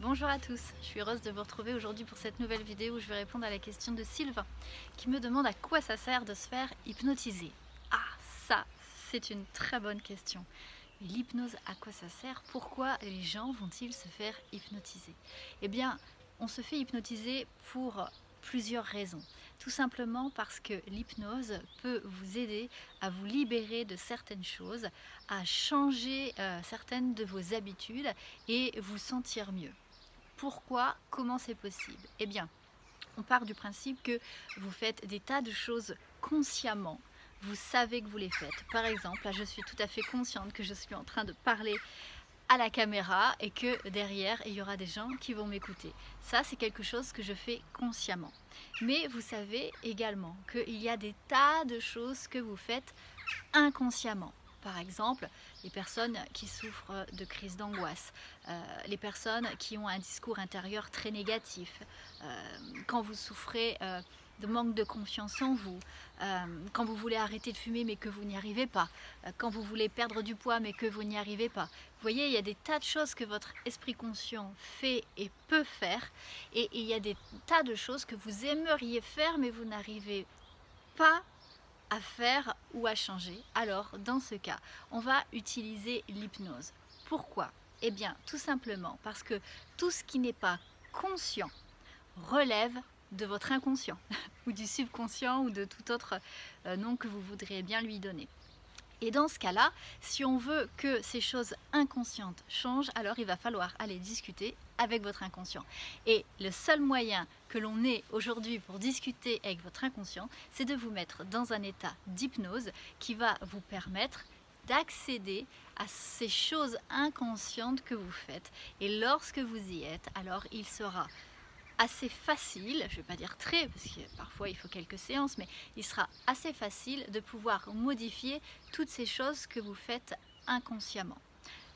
Bonjour à tous, je suis heureuse de vous retrouver aujourd'hui pour cette nouvelle vidéo où je vais répondre à la question de Sylvain qui me demande à quoi ça sert de se faire hypnotiser. Ah, ça, c'est une très bonne question. Mais l'hypnose, à quoi ça sert? Pourquoi les gens vont-ils se faire hypnotiser? Eh bien, on se fait hypnotiser pour plusieurs raisons. Tout simplement parce que l'hypnose peut vous aider à vous libérer de certaines choses, à changer certaines de vos habitudes et vous sentir mieux. Pourquoi? Comment c'est possible? Eh bien, on part du principe que vous faites des tas de choses consciemment. Vous savez que vous les faites. Par exemple, là, je suis tout à fait consciente que je suis en train de parler à la caméra et que derrière, il y aura des gens qui vont m'écouter. Ça, c'est quelque chose que je fais consciemment. Mais vous savez également qu'il y a des tas de choses que vous faites inconsciemment. Par exemple, les personnes qui souffrent de crises d'angoisse, les personnes qui ont un discours intérieur très négatif, quand vous souffrez de manque de confiance en vous, quand vous voulez arrêter de fumer mais que vous n'y arrivez pas, quand vous voulez perdre du poids mais que vous n'y arrivez pas. Vous voyez, il y a des tas de choses que votre esprit conscient fait et peut faire, et il y a des tas de choses que vous aimeriez faire mais vous n'arrivez pas à faire ou à changer. Alors dans ce cas, on va utiliser l'hypnose. Pourquoi? Eh bien tout simplement parce que tout ce qui n'est pas conscient relève de votre inconscient ou du subconscient ou de tout autre nom que vous voudriez bien lui donner. Et dans ce cas-là, si on veut que ces choses inconscientes changent, alors il va falloir aller discuter avec votre inconscient. Et le seul moyen que l'on ait aujourd'hui pour discuter avec votre inconscient, c'est de vous mettre dans un état d'hypnose qui va vous permettre d'accéder à ces choses inconscientes que vous faites. Et lorsque vous y êtes, alors il sera assez facile, je ne vais pas dire très, parce que parfois il faut quelques séances, mais il sera assez facile de pouvoir modifier toutes ces choses que vous faites inconsciemment.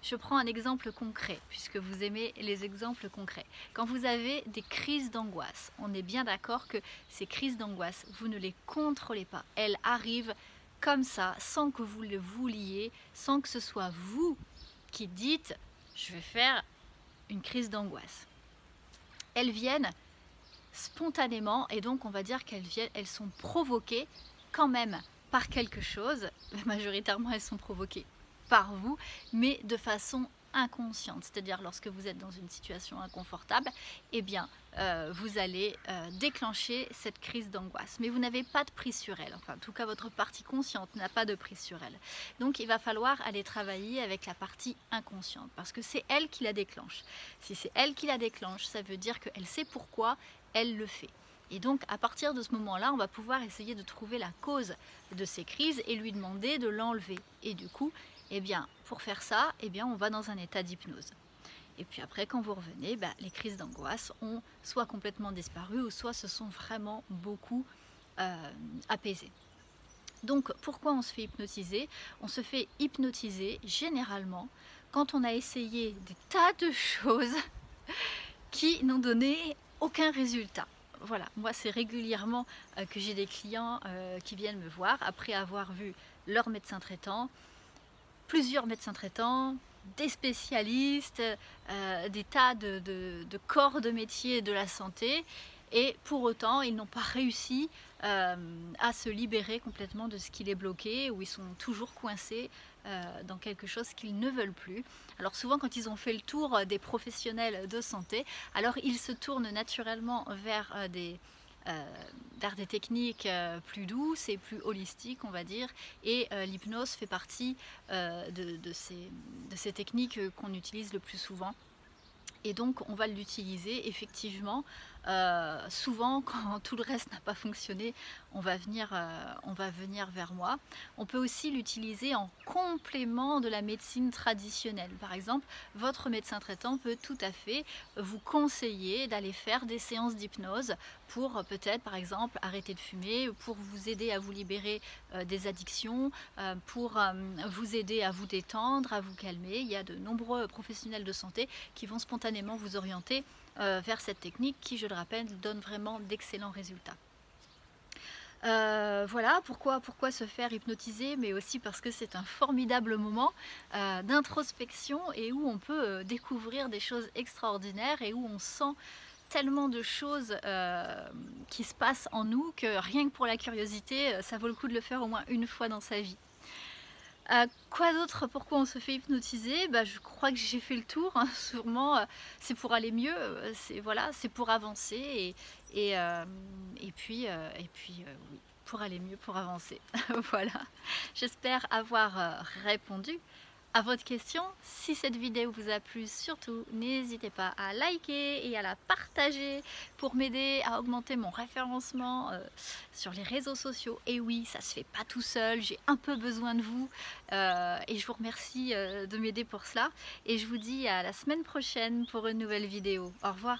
Je prends un exemple concret, puisque vous aimez les exemples concrets. Quand vous avez des crises d'angoisse, on est bien d'accord que ces crises d'angoisse, vous ne les contrôlez pas. Elles arrivent comme ça, sans que vous le vouliez, sans que ce soit vous qui dites « je vais faire une crise d'angoisse ». Elles viennent spontanément, et donc on va dire elles sont provoquées quand même par quelque chose. Majoritairement elles sont provoquées par vous, mais de façon inconsciente, c'est-à-dire lorsque vous êtes dans une situation inconfortable, eh bien vous allez déclencher cette crise d'angoisse, mais vous n'avez pas de prise sur elle, enfin en tout cas votre partie consciente n'a pas de prise sur elle. Donc il va falloir aller travailler avec la partie inconsciente, parce que c'est elle qui la déclenche. Si c'est elle qui la déclenche, ça veut dire qu'elle sait pourquoi elle le fait. Et donc à partir de ce moment-là, on va pouvoir essayer de trouver la cause de ces crises et lui demander de l'enlever. Et du coup, eh bien, pour faire ça, eh bien, on va dans un état d'hypnose. Et puis après, quand vous revenez, les crises d'angoisse ont soit complètement disparu ou soit se sont vraiment beaucoup apaisées. Donc pourquoi on se fait hypnotiser? On se fait hypnotiser généralement quand on a essayé des tas de choses qui n'ont donné aucun résultat. Voilà, moi c'est régulièrement que j'ai des clients qui viennent me voir après avoir vu leur médecin traitant, plusieurs médecins traitants, des spécialistes, des tas de corps de métier de la santé, et pour autant ils n'ont pas réussi à se libérer complètement de ce qui les bloquait, ou ils sont toujours coincés dans quelque chose qu'ils ne veulent plus. Alors souvent quand ils ont fait le tour des professionnels de santé, alors ils se tournent naturellement vers des techniques plus douces et plus holistiques, on va dire, et l'hypnose fait partie de ces techniques qu'on utilise le plus souvent. Et donc on va l'utiliser effectivement souvent quand tout le reste n'a pas fonctionné, on va venir vers moi. On peut aussi l'utiliser en complément de la médecine traditionnelle. Par exemple, votre médecin traitant peut tout à fait vous conseiller d'aller faire des séances d'hypnose pour peut-être par exemple arrêter de fumer, pour vous aider à vous libérer des addictions, pour vous aider à vous détendre, à vous calmer. Il y a de nombreux professionnels de santé qui vont spontanément vous orienter vers cette technique qui, je le rappelle, donne vraiment d'excellents résultats. Voilà, pourquoi se faire hypnotiser, mais aussi parce que c'est un formidable moment d'introspection et où on peut découvrir des choses extraordinaires et où on sent tellement de choses qui se passent en nous que rien que pour la curiosité, ça vaut le coup de le faire au moins une fois dans sa vie. Quoi d'autre? Pourquoi on se fait hypnotiser? Bah, je crois que j'ai fait le tour, hein, sûrement, c'est pour aller mieux, c'est voilà, c'est pour avancer et hem et puis, oui, pour aller mieux, pour avancer. Voilà. J'espère avoir, répondu à votre question. Si cette vidéo vous a plu, surtout n'hésitez pas à liker et à la partager pour m'aider à augmenter mon référencement sur les réseaux sociaux. Et oui, ça se fait pas tout seul, j'ai un peu besoin de vous et je vous remercie de m'aider pour cela. Et je vous dis à la semaine prochaine pour une nouvelle vidéo. Au revoir.